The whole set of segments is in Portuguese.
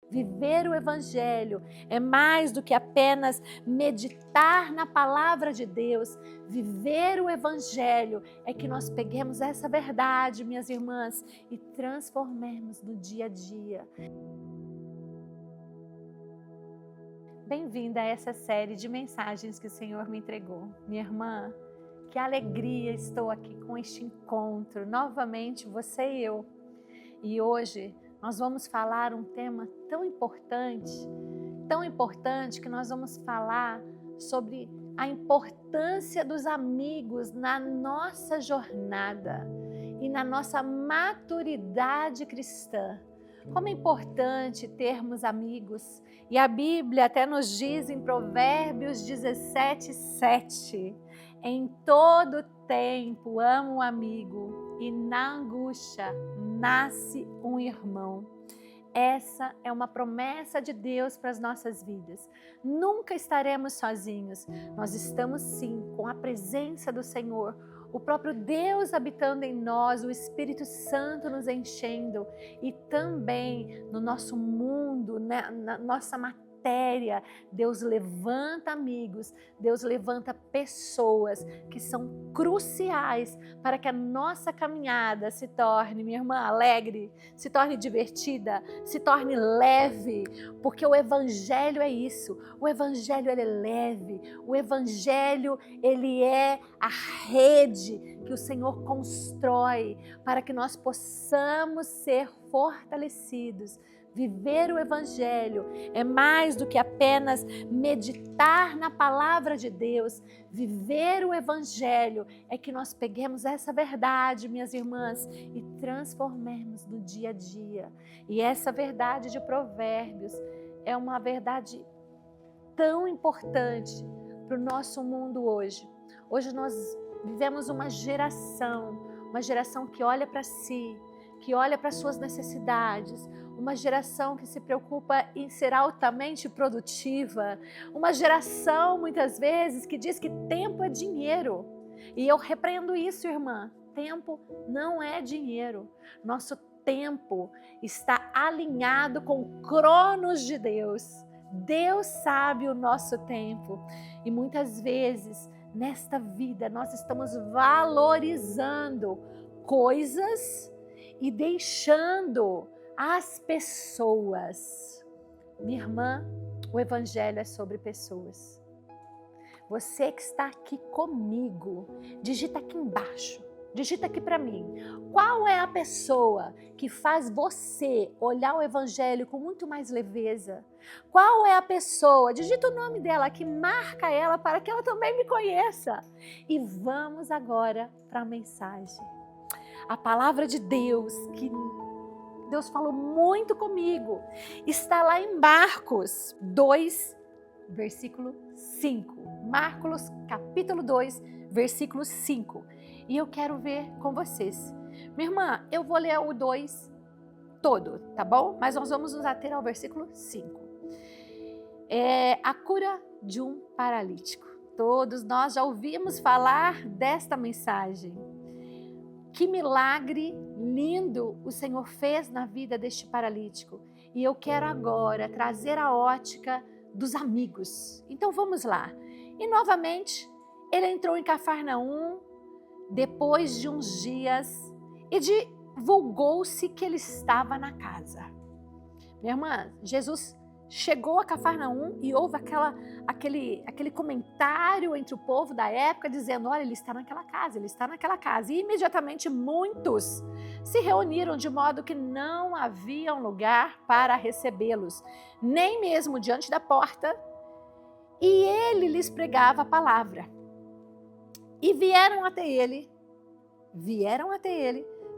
Viver o Evangelho é mais do que apenas meditar na palavra de Deus. Viver o Evangelho é que nós peguemos essa verdade, minhas irmãs, e transformemos no dia a dia. Bem-vinda a essa série de mensagens que o Senhor me entregou. Minha irmã, que alegria estou aqui com este encontro, novamente você e eu. E hoje nós vamos falar um tema tão importante que nós vamos falar sobre a importância dos amigos na nossa jornada e na nossa maturidade cristã. Como é importante termos amigos. E a Bíblia até nos diz em Provérbios 17:7, em todo tempo amo um amigo e na angústia nasce um irmão. Essa é uma promessa de Deus para as nossas vidas. Nunca estaremos sozinhos. Nós estamos sim com a presença do Senhor, o próprio Deus habitando em nós, o Espírito Santo nos enchendo e também no nosso mundo, na nossa matéria. Deus levanta amigos, Deus levanta pessoas que são cruciais para que a nossa caminhada se torne, minha irmã, alegre, se torne divertida, se torne leve, porque o Evangelho é isso, o Evangelho ele é leve, o Evangelho ele é a rede que o Senhor constrói para que nós possamos ser fortalecidos. Viver o Evangelho é mais do que apenas meditar na palavra de Deus. Viver o Evangelho é que nós peguemos essa verdade, minhas irmãs, e transformemos no dia a dia. E essa verdade de Provérbios é uma verdade tão importante para o nosso mundo hoje. Hoje nós vivemos uma geração que olha para si, que olha para suas necessidades, uma geração que se preocupa em ser altamente produtiva, uma geração muitas vezes que diz que tempo é dinheiro. E eu repreendo isso, irmã, tempo não é dinheiro. Nosso tempo está alinhado com o cronos de Deus. Deus sabe o nosso tempo e muitas vezes nesta vida nós estamos valorizando coisas e deixando as pessoas. Minha irmã, o Evangelho é sobre pessoas. Você que está aqui comigo, digita aqui embaixo, digita aqui para mim. Qual é a pessoa que faz você olhar o Evangelho com muito mais leveza? Qual é a pessoa, digita o nome dela aqui, marca ela para que ela também me conheça. E vamos agora para a mensagem. A palavra de Deus, que Deus falou muito comigo, está lá em Marcos 2, versículo 5. Marcos capítulo 2, versículo 5. E eu quero ver com vocês. Minha irmã, eu vou ler o 2 todo, tá bom? Mas nós vamos nos ater ao versículo 5. É a cura de um paralítico. Todos nós já ouvimos falar desta mensagem. Que milagre lindo o Senhor fez na vida deste paralítico. E eu quero agora trazer a ótica dos amigos. Então vamos lá. E novamente, ele entrou em Cafarnaum depois de uns dias e divulgou-se que ele estava na casa. Minha irmã, Jesus chegou a Cafarnaum e houve aquele comentário entre o povo da época dizendo, olha, ele está naquela casa. E imediatamente muitos se reuniram de modo que não havia um lugar para recebê-los, nem mesmo diante da porta, e ele lhes pregava a palavra. E vieram até ele,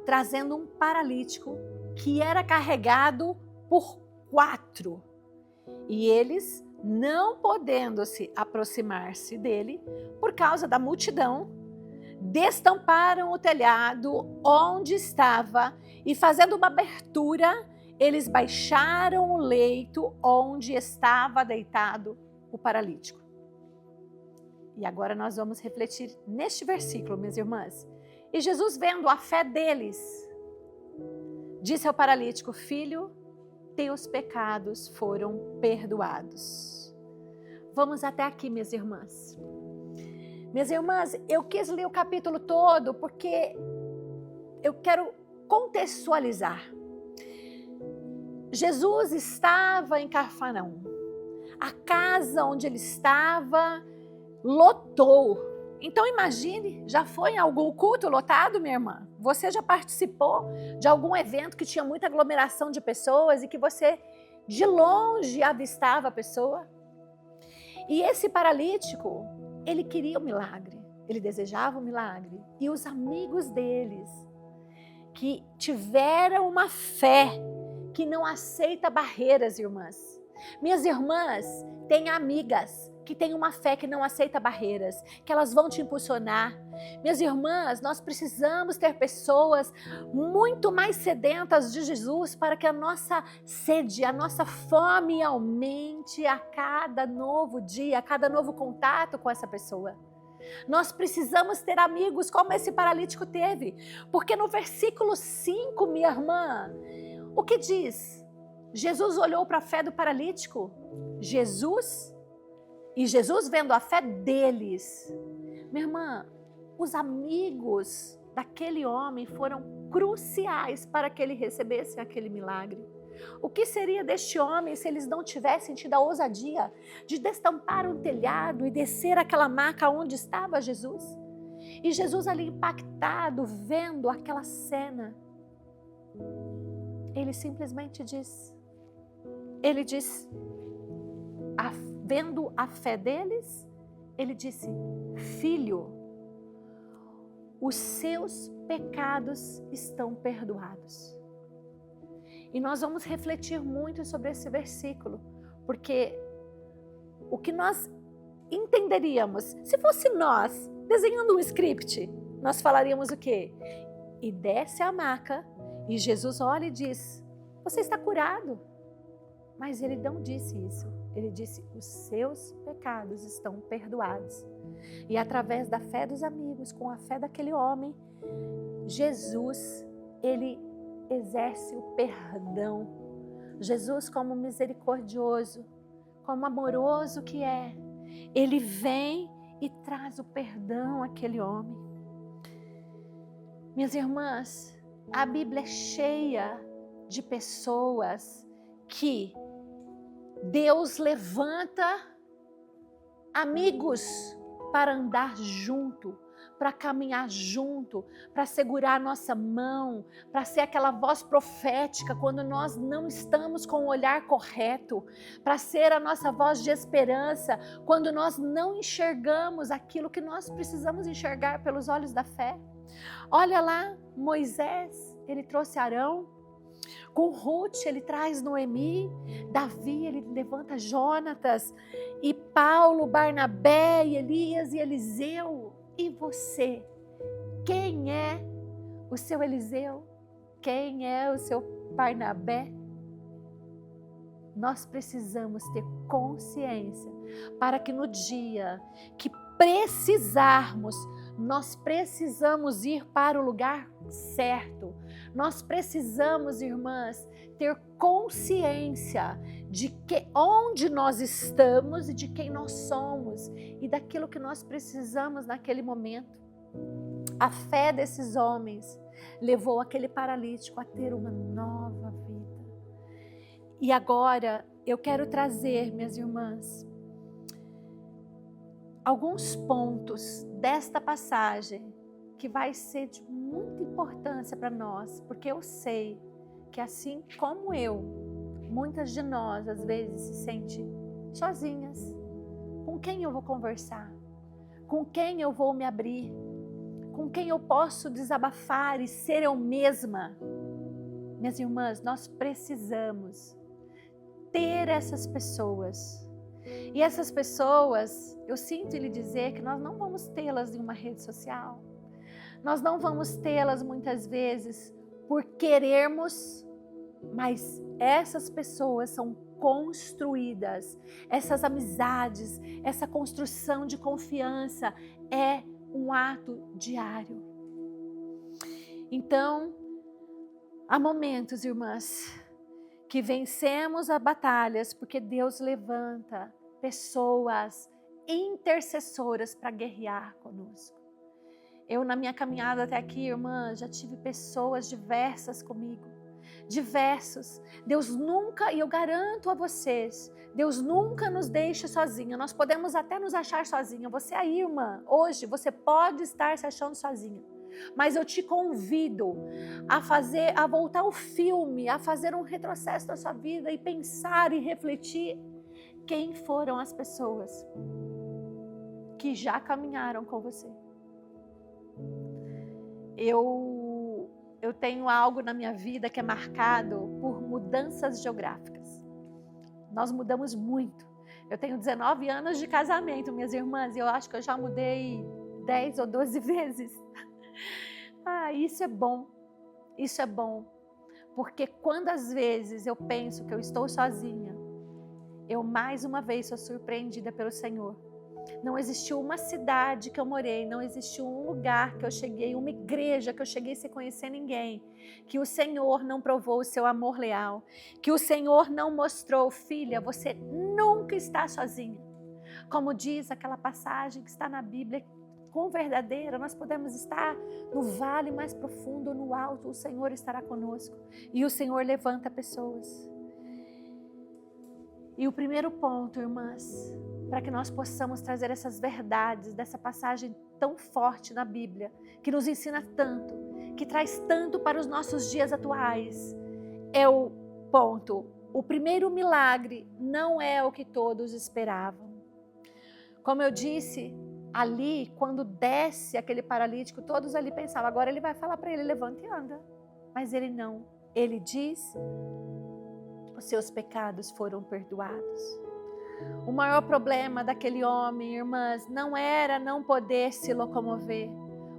trazendo um paralítico que era carregado por 4. E eles, não podendo se aproximar-se dele, por causa da multidão, destamparam o telhado onde estava e, fazendo uma abertura, eles baixaram o leito onde estava deitado o paralítico. E agora nós vamos refletir neste versículo, minhas irmãs. E Jesus, vendo a fé deles, disse ao paralítico, filho, teus pecados foram perdoados. Vamos até aqui, minhas irmãs. Minhas irmãs, eu quis ler o capítulo todo porque eu quero contextualizar. Jesus estava em Cafarnaum. A casa onde ele estava lotou. Então imagine, já foi em algum culto lotado, minha irmã? Você já participou de algum evento que tinha muita aglomeração de pessoas e que você de longe avistava a pessoa? E esse paralítico, ele queria o milagre, ele desejava o milagre. E os amigos deles, que tiveram uma fé que não aceita barreiras, irmãs. Minhas irmãs têm amigas que têm uma fé que não aceita barreiras, que elas vão te impulsionar. Minhas irmãs, nós precisamos ter pessoas muito mais sedentas de Jesus para que a nossa sede, a nossa fome aumente a cada novo dia, a cada novo contato com essa pessoa. Nós precisamos ter amigos como esse paralítico teve, porque no versículo 5, minha irmã, o que diz? Jesus olhou para a fé do paralítico, Jesus vendo a fé deles. Minha irmã, os amigos daquele homem foram cruciais para que ele recebesse aquele milagre. O que seria deste homem se eles não tivessem tido a ousadia de destampar um telhado e descer aquela maca onde estava Jesus? E Jesus ali impactado, vendo aquela cena, ele simplesmente diz, vendo a fé deles, ele disse: filho, os seus pecados estão perdoados. E nós vamos refletir muito sobre esse versículo, porque o que nós entenderíamos, se fosse nós desenhando um script, nós falaríamos o quê? E desce a maca, e Jesus olha e diz: você está curado. Mas ele não disse isso. Ele disse: os seus pecados estão perdoados. E através da fé dos amigos, com a fé daquele homem, Jesus, ele exerce o perdão. Jesus, como misericordioso, como amoroso que é, ele vem e traz o perdão àquele homem. Minhas irmãs, a Bíblia é cheia de pessoas que Deus levanta amigos para andar junto, para caminhar junto, para segurar a nossa mão, para ser aquela voz profética quando nós não estamos com o olhar correto, para ser a nossa voz de esperança quando nós não enxergamos aquilo que nós precisamos enxergar pelos olhos da fé. Olha lá, Moisés, ele trouxe Arão. Com Ruth ele traz Noemi, Davi ele levanta Jonatas, e Paulo, Barnabé, e Elias e Eliseu. E você? Quem é o seu Eliseu? Quem é o seu Barnabé? Nós precisamos ter consciência para que no dia que precisarmos, nós precisamos ir para o lugar certo. Nós precisamos, irmãs, ter consciência de que onde nós estamos e de quem nós somos e daquilo que nós precisamos naquele momento. A fé desses homens levou aquele paralítico a ter uma nova vida. E agora eu quero trazer, minhas irmãs, alguns pontos desta passagem que vai ser de muita importância para nós, porque eu sei que assim como eu, muitas de nós às vezes se sentem sozinhas. Com quem eu vou conversar? Com quem eu vou me abrir? Com quem eu posso desabafar e ser eu mesma? Minhas irmãs, nós precisamos ter essas pessoas. E essas pessoas, eu sinto lhe dizer que nós não vamos tê-las em uma rede social. Nós não vamos tê-las muitas vezes por querermos, mas essas pessoas são construídas, essas amizades, essa construção de confiança é um ato diário. Então, há momentos, irmãs, que vencemos as batalhas porque Deus levanta pessoas intercessoras para guerrear conosco. Eu, na minha caminhada até aqui, irmã, já tive pessoas diversas comigo. Diversos. Deus nunca, e eu garanto a vocês, Deus nunca nos deixa sozinha. Nós podemos até nos achar sozinha. Você aí, irmã, hoje, você pode estar se achando sozinha. Mas eu te convido a voltar o filme, a fazer um retrocesso da sua vida e pensar e refletir quem foram as pessoas que já caminharam com você. Eu tenho algo na minha vida que é marcado por mudanças geográficas. Nós mudamos muito. Eu tenho 19 anos de casamento, minhas irmãs, e eu acho que eu já mudei 10 ou 12 vezes. Isso é bom. Isso é bom. Porque quando às vezes eu penso que eu estou sozinha, eu mais uma vez sou surpreendida pelo Senhor. Não existiu uma cidade que eu morei, não existiu um lugar que eu cheguei, uma igreja que eu cheguei sem conhecer ninguém, que o Senhor não provou o seu amor leal, que o Senhor não mostrou, filha, você nunca está sozinha. Como diz aquela passagem que está na Bíblia, com verdadeira, nós podemos estar no vale mais profundo, no alto, o Senhor estará conosco. E o Senhor levanta pessoas. E o primeiro ponto, irmãs, para que nós possamos trazer essas verdades dessa passagem tão forte na Bíblia, que nos ensina tanto, que traz tanto para os nossos dias atuais, é o ponto. O primeiro milagre não é o que todos esperavam. Como eu disse, ali, quando desce aquele paralítico, todos ali pensavam, agora ele vai falar para ele, levanta e anda. Mas ele não. Ele diz, os seus pecados foram perdoados. O maior problema daquele homem, irmãs, não era não poder se locomover.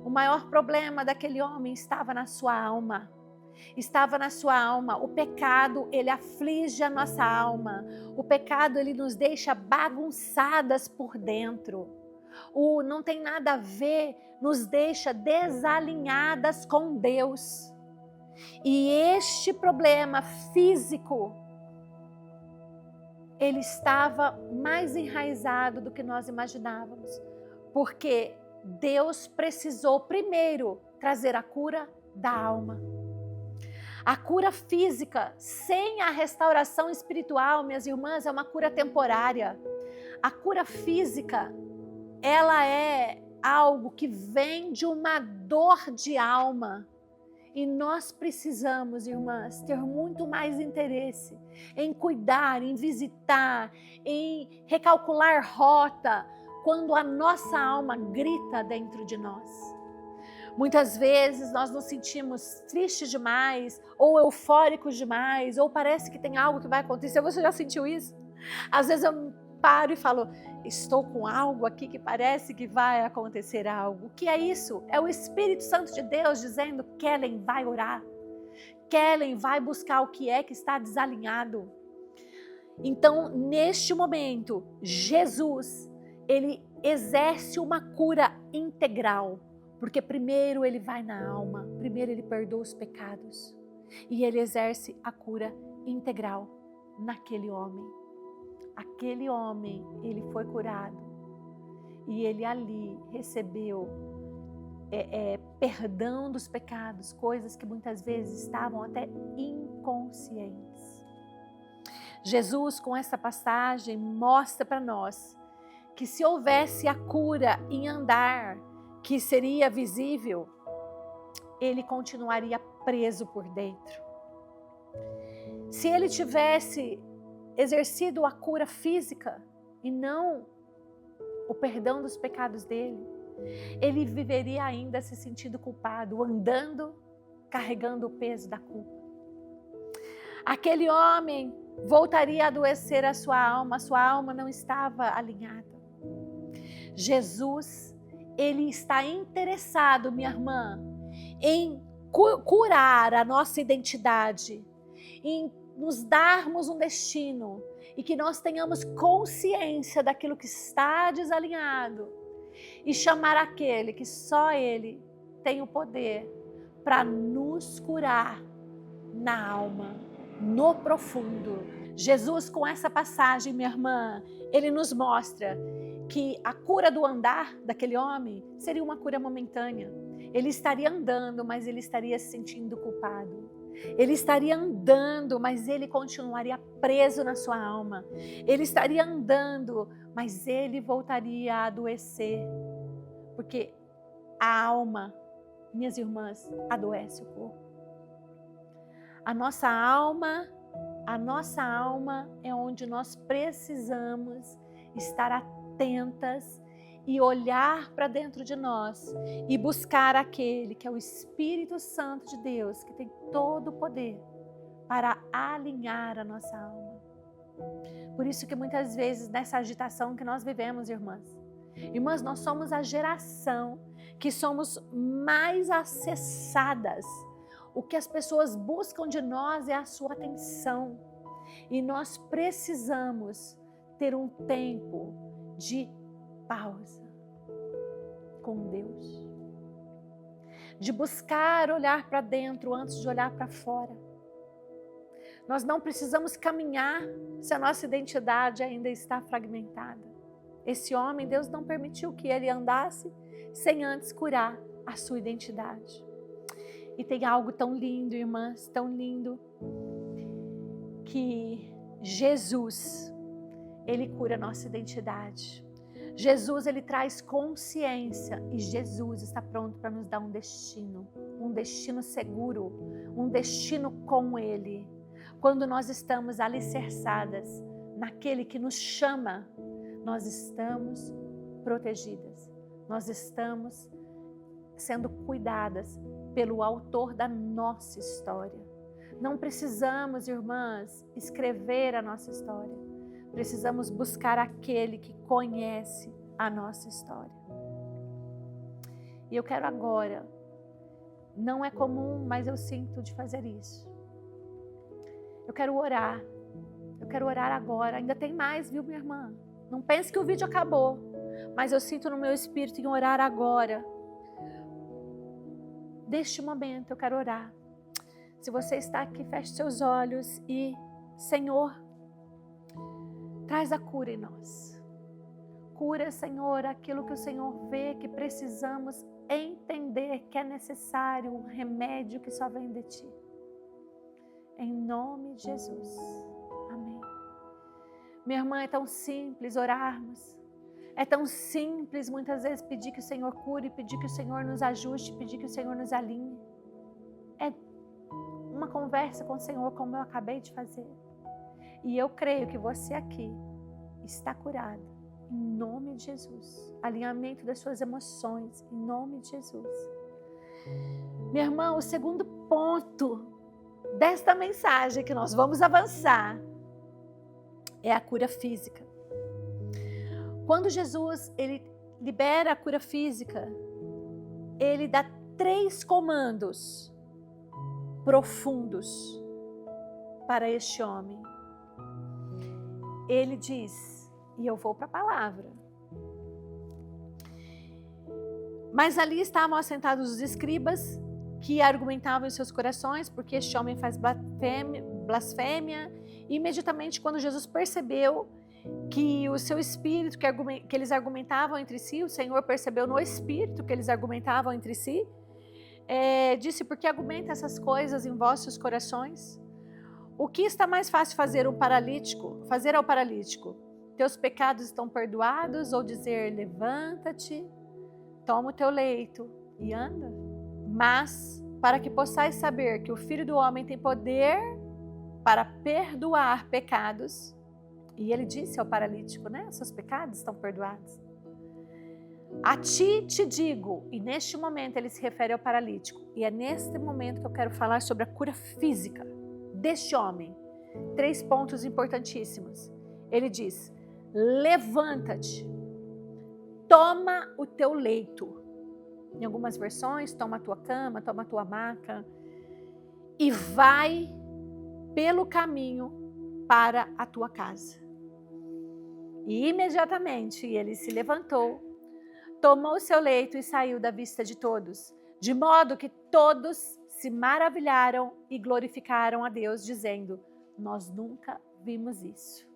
O maior problema daquele homem estava na sua alma. Estava na sua alma. O pecado, ele aflige a nossa alma. O pecado, ele nos deixa bagunçadas por dentro. O não tem nada a ver, nos deixa desalinhadas com Deus. E este problema físico, ele estava mais enraizado do que nós imaginávamos, porque Deus precisou primeiro trazer a cura da alma. A cura física, sem a restauração espiritual, minhas irmãs, é uma cura temporária. A cura física, ela é algo que vem de uma dor de alma. E nós precisamos, irmãs, ter muito mais interesse em cuidar, em visitar, em recalcular rota, quando a nossa alma grita dentro de nós. Muitas vezes nós nos sentimos tristes demais, ou eufóricos demais, ou parece que tem algo que vai acontecer. Você já sentiu isso? Às vezes eu paro e falo, estou com algo aqui que parece que vai acontecer algo. O que é isso? É o Espírito Santo de Deus dizendo, Kellen, vai orar. Kellen, vai buscar o que é que está desalinhado. Então, neste momento, Jesus, ele exerce uma cura integral. Porque primeiro ele vai na alma, primeiro ele perdoa os pecados. E ele exerce a cura integral naquele homem. Aquele homem, ele foi curado e ele ali recebeu perdão dos pecados, coisas que muitas vezes estavam até inconscientes. Jesus, com essa passagem, mostra para nós que se houvesse a cura em andar, que seria visível, ele continuaria preso por dentro. Se ele tivesse exercido a cura física e não o perdão dos pecados dele, ele viveria ainda se sentindo culpado, andando, carregando o peso da culpa. Aquele homem voltaria a adoecer a sua alma não estava alinhada. Jesus, ele está interessado, minha irmã, em curar a nossa identidade, em nos darmos um destino e que nós tenhamos consciência daquilo que está desalinhado e chamar aquele que só ele tem o poder para nos curar na alma. no profundo. Jesus, com essa passagem, minha irmã, ele nos mostra que a cura do andar daquele homem seria uma cura momentânea. Ele estaria andando, mas ele estaria se sentindo culpado. Ele estaria andando, mas ele continuaria preso na sua alma. Ele estaria andando, mas ele voltaria a adoecer. Porque a alma, minhas irmãs, adoece o corpo. A nossa alma é onde nós precisamos estar atentas e olhar para dentro de nós e buscar aquele que é o Espírito Santo de Deus, que tem todo o poder para alinhar a nossa alma. Por isso que muitas vezes nessa agitação que nós vivemos, irmãs, nós somos a geração que somos mais acessadas. O que as pessoas buscam de nós é a sua atenção. E nós precisamos ter um tempo de pausa com Deus. De buscar olhar para dentro antes de olhar para fora. Nós não precisamos caminhar se a nossa identidade ainda está fragmentada. Esse homem, Deus não permitiu que ele andasse sem antes curar a sua identidade. E tem algo tão lindo, irmãs, tão lindo, que Jesus, ele cura a nossa identidade. Jesus, ele traz consciência e Jesus está pronto para nos dar um destino seguro, um destino com ele. Quando nós estamos alicerçadas naquele que nos chama, nós estamos protegidas, nós estamos sendo cuidadas pelo autor da nossa história. Não precisamos, irmãs, escrever a nossa história. Precisamos buscar aquele que conhece a nossa história. E eu quero agora, não é comum, mas eu sinto de fazer isso. Eu quero orar agora. Ainda tem mais, viu, minha irmã? Não pense que o vídeo acabou, mas eu sinto no meu espírito em orar agora. Neste momento eu quero orar. Se você está aqui, feche seus olhos e, Senhor, traz a cura em nós. Cura, Senhor, aquilo que o Senhor vê que precisamos entender que é necessário, um remédio que só vem de Ti. Em nome de Jesus. Amém. Minha irmã, é tão simples orarmos. É tão simples muitas vezes pedir que o Senhor cure, pedir que o Senhor nos ajuste, pedir que o Senhor nos alinhe. É uma conversa com o Senhor como eu acabei de fazer. E eu creio que você aqui está curado, em nome de Jesus. Alinhamento das suas emoções, em nome de Jesus. Minha irmã, o segundo ponto desta mensagem que nós vamos avançar é a cura física. Quando Jesus ele libera a cura física, ele dá 3 comandos profundos para este homem. Ele diz, e eu vou para a palavra. Mas ali estavam assentados os escribas que argumentavam em seus corações, porque este homem faz blasfêmia. E imediatamente, quando Jesus percebeu que o seu espírito, que eles argumentavam entre si, o Senhor percebeu no espírito que eles argumentavam entre si, disse, por que argumenta essas coisas em vossos corações? O que está mais fácil fazer ao paralítico? Teus pecados estão perdoados, ou dizer, levanta-te, toma o teu leito e anda? Mas, para que possais saber que o Filho do Homem tem poder para perdoar pecados, e ele disse ao paralítico, seus pecados estão perdoados. A ti te digo, e neste momento ele se refere ao paralítico, e é neste momento que eu quero falar sobre a cura física deste homem. 3 pontos importantíssimos. Ele diz, levanta-te, toma o teu leito. Em algumas versões, toma a tua cama, toma a tua maca, e vai pelo caminho para a tua casa. E imediatamente ele se levantou, tomou o seu leito e saiu da vista de todos, de modo que todos se maravilharam e glorificaram a Deus, dizendo: nós nunca vimos isso.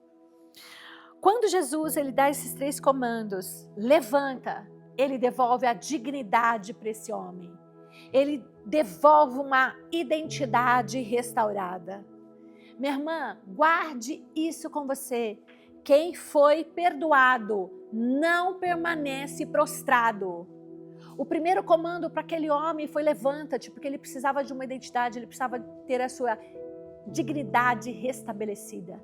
Quando Jesus ele dá esses 3 comandos, levanta, ele devolve a dignidade para esse homem. Ele devolve uma identidade restaurada. Minha irmã, guarde isso com você. Quem foi perdoado não permanece prostrado. O primeiro comando para aquele homem foi: levanta-te, porque ele precisava de uma identidade, ele precisava ter a sua dignidade restabelecida.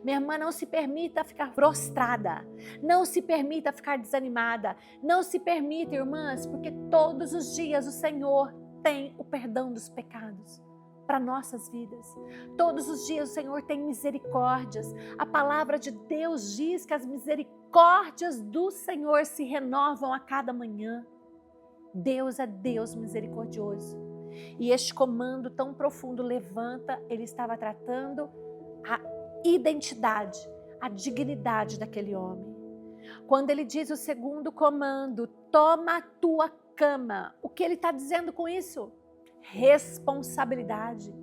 Minha irmã, não se permita ficar prostrada, não se permita ficar desanimada, não se permita, irmãs, porque todos os dias o Senhor tem o perdão dos pecados para nossas vidas. Todos os dias o Senhor tem misericórdias. A palavra de Deus diz que as misericórdias do Senhor se renovam a cada manhã. Deus é Deus misericordioso. E este comando tão profundo, levanta, ele estava tratando a identidade, a dignidade daquele homem. Quando ele diz o segundo comando, toma a tua cama, o que ele está dizendo com isso? Responsabilidade.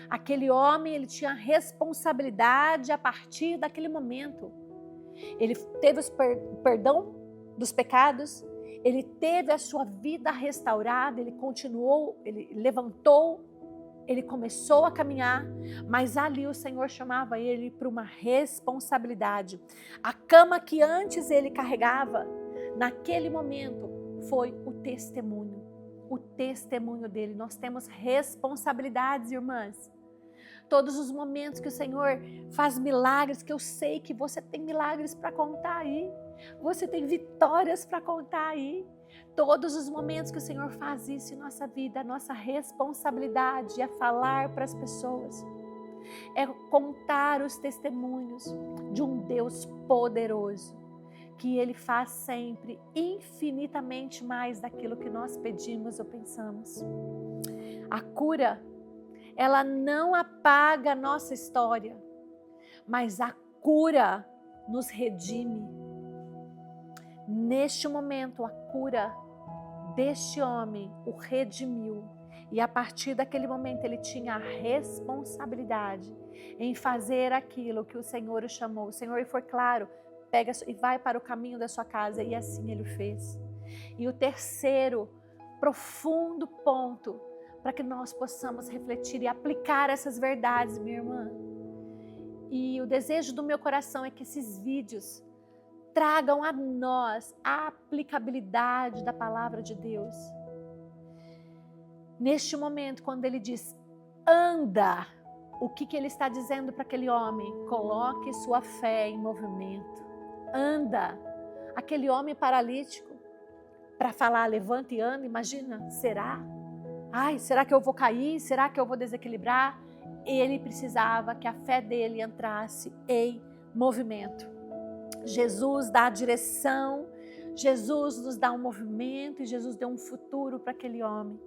Aquele homem, ele tinha responsabilidade a partir daquele momento. Ele teve o perdão dos pecados, ele teve a sua vida restaurada, ele continuou, ele levantou, ele começou a caminhar, mas ali o Senhor chamava ele para uma responsabilidade. A cama que antes ele carregava, naquele momento, foi o testemunho dele. Nós temos responsabilidades, irmãs. Todos os momentos que o Senhor faz milagres, que eu sei que você tem milagres para contar aí, você tem vitórias para contar aí. Todos os momentos que o Senhor faz isso em nossa vida, a nossa responsabilidade é falar para as pessoas, é contar os testemunhos de um Deus poderoso, que Ele faz sempre infinitamente mais daquilo que nós pedimos ou pensamos. A cura, ela não apaga a nossa história, mas a cura nos redime. Neste momento, a cura deste homem o redimiu. E a partir daquele momento ele tinha a responsabilidade em fazer aquilo que o Senhor o chamou. O Senhor foi claro, pega e vai para o caminho da sua casa. E assim ele fez. E o terceiro profundo ponto para que nós possamos refletir e aplicar essas verdades, minha irmã. E o desejo do meu coração é que esses vídeos tragam a nós a aplicabilidade da palavra de Deus. Neste momento, quando ele diz, anda, o que ele está dizendo para aquele homem? Coloque sua fé em movimento. Anda. Aquele homem paralítico, para falar, levanta e anda, imagina, será? Ai, será que eu vou cair? Será que eu vou desequilibrar? Ele precisava que a fé dele entrasse em movimento. Jesus dá a direção, Jesus nos dá um movimento e Jesus deu um futuro para aquele homem.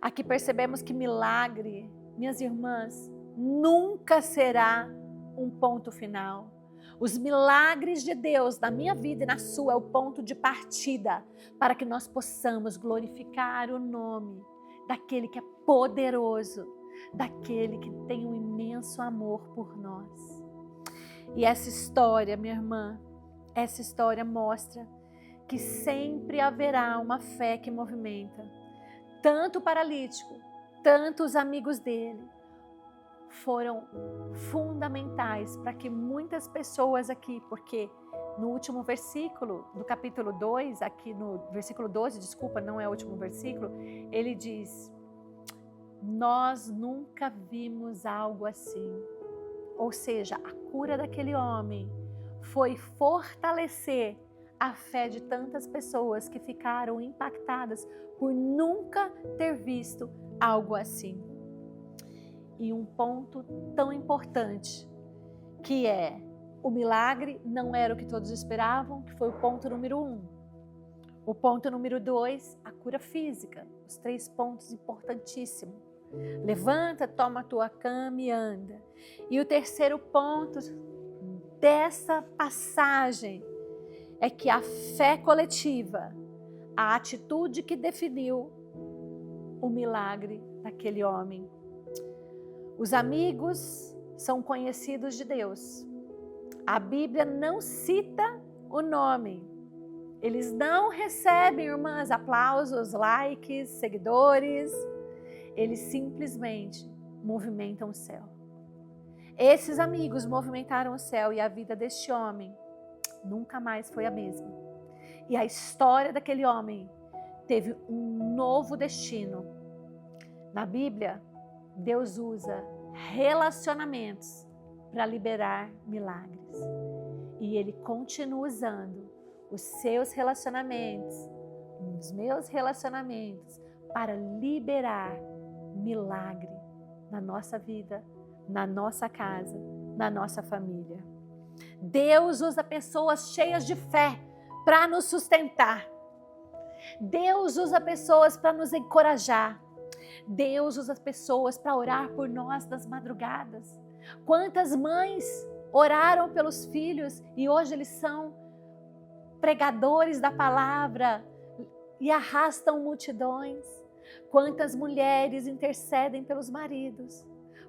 Aqui percebemos que milagre, minhas irmãs, nunca será um ponto final. Os milagres de Deus na minha vida e na sua é o ponto de partida para que nós possamos glorificar o nome daquele que é poderoso, daquele que tem um imenso amor por nós. E essa história, minha irmã, essa história mostra que sempre haverá uma fé que movimenta. Tanto o paralítico, tanto os amigos dele foram fundamentais para que muitas pessoas aqui, porque no último versículo do capítulo 2, aqui no versículo 12, desculpa, não é o último versículo, ele diz, nós nunca vimos algo assim. Ou seja, a cura daquele homem foi fortalecer a fé de tantas pessoas que ficaram impactadas por nunca ter visto algo assim. E um ponto tão importante, que é, o milagre não era o que todos esperavam, que foi o ponto número 1. O ponto número 2, a cura física, os 3 pontos importantíssimos. Levanta, toma a tua cama e anda. E o terceiro ponto dessa passagem é que a fé coletiva, a atitude que definiu o milagre daquele homem. Os amigos são conhecidos de Deus. A Bíblia não cita o nome. Eles não recebem, irmãs, aplausos, likes, seguidores. Eles simplesmente movimentam o céu. Esses amigos movimentaram o céu e a vida deste homem nunca mais foi a mesma. E a história daquele homem teve um novo destino. Na Bíblia, Deus usa relacionamentos para liberar milagres. E Ele continua usando os seus relacionamentos, os meus relacionamentos, para liberar milagre na nossa vida, na nossa casa, na nossa família. Deus usa pessoas cheias de fé para nos sustentar. Deus usa pessoas para nos encorajar. Deus usa pessoas para orar por nós nas madrugadas. Quantas mães oraram pelos filhos e hoje eles são pregadores da palavra e arrastam multidões. Quantas mulheres intercedem pelos maridos.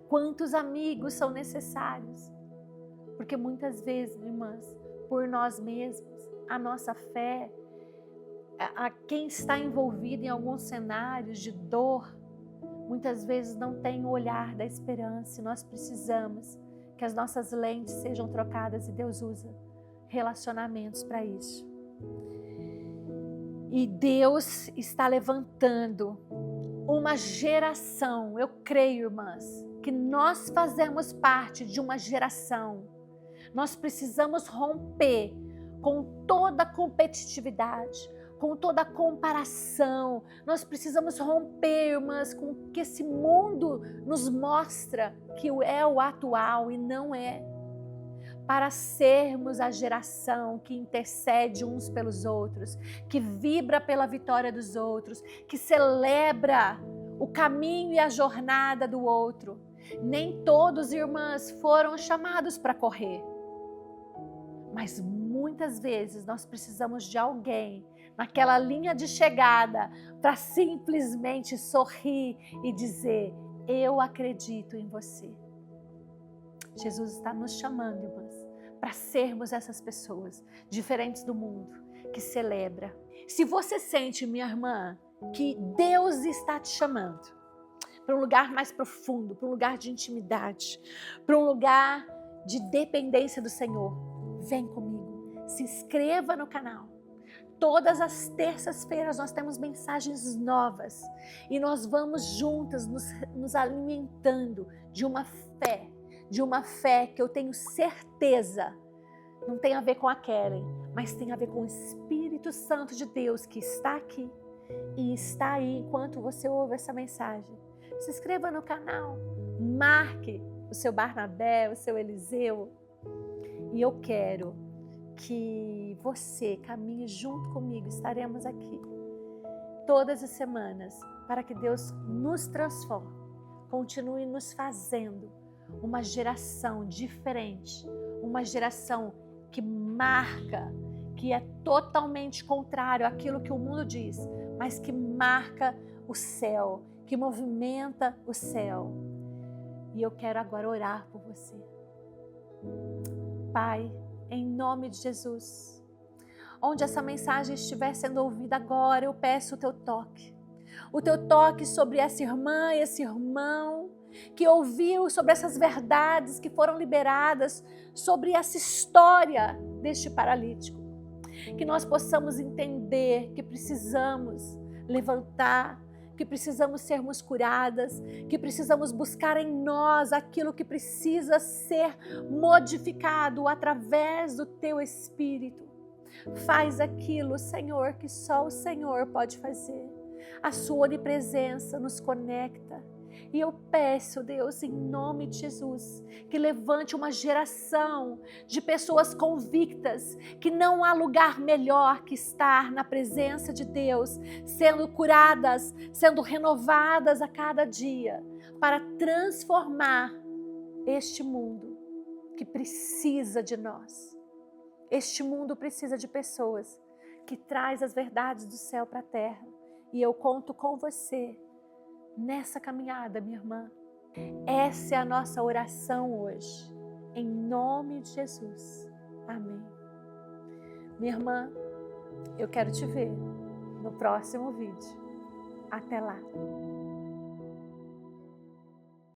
Quantos amigos são necessários. Porque muitas vezes, irmãs, por nós mesmos, a nossa fé, a quem está envolvido em alguns cenários de dor, muitas vezes não tem o olhar da esperança. E nós precisamos que as nossas lentes sejam trocadas e Deus usa relacionamentos para isso. E Deus está levantando uma geração, eu creio, irmãs, que nós fazemos parte de uma geração. Nós precisamos romper com toda a competitividade, com toda a comparação. Nós precisamos romper, irmãs, com o que esse mundo nos mostra que é o atual e não é. Para sermos a geração que intercede uns pelos outros, que vibra pela vitória dos outros, que celebra o caminho e a jornada do outro. Nem todos, irmãs, foram chamados para correr. Mas muitas vezes nós precisamos de alguém naquela linha de chegada para simplesmente sorrir e dizer: eu acredito em você. Jesus está nos chamando, irmãs, para sermos essas pessoas diferentes do mundo, que celebra. Se você sente, minha irmã, que Deus está te chamando para um lugar mais profundo, para um lugar de intimidade, para um lugar de dependência do Senhor, vem comigo, se inscreva no canal. Todas as terças-feiras nós temos mensagens novas e nós vamos juntas nos alimentando de uma fé que eu tenho certeza não tem a ver com a Keren, mas tem a ver com o Espírito Santo de Deus que está aqui e está aí enquanto você ouve essa mensagem. Se inscreva no canal, marque o seu Barnabé, o seu Eliseu, e eu quero que você caminhe junto comigo. Estaremos aqui todas as semanas para que Deus nos transforme, continue nos fazendo uma geração diferente, uma geração que marca, que é totalmente contrário àquilo que o mundo diz, mas que marca o céu, que movimenta o céu. E eu quero agora orar por você. Pai, em nome de Jesus, onde essa mensagem estiver sendo ouvida agora, eu peço o teu toque sobre essa irmã e esse irmão que ouviu sobre essas verdades que foram liberadas sobre essa história deste paralítico. Que nós possamos entender que precisamos levantar, que precisamos sermos curadas, que precisamos buscar em nós aquilo que precisa ser modificado através do teu Espírito. Faz aquilo, Senhor, que só o Senhor pode fazer. A sua onipresença nos conecta. E eu peço, Deus, em nome de Jesus, que levante uma geração de pessoas convictas que não há lugar melhor que estar na presença de Deus, sendo curadas, sendo renovadas a cada dia, para transformar este mundo que precisa de nós. Este mundo precisa de pessoas que trazem as verdades do céu para a terra. E eu conto com você nessa caminhada, minha irmã. Essa é a nossa oração hoje, em nome de Jesus. Amém. Minha irmã, eu quero te ver no próximo vídeo. Até lá!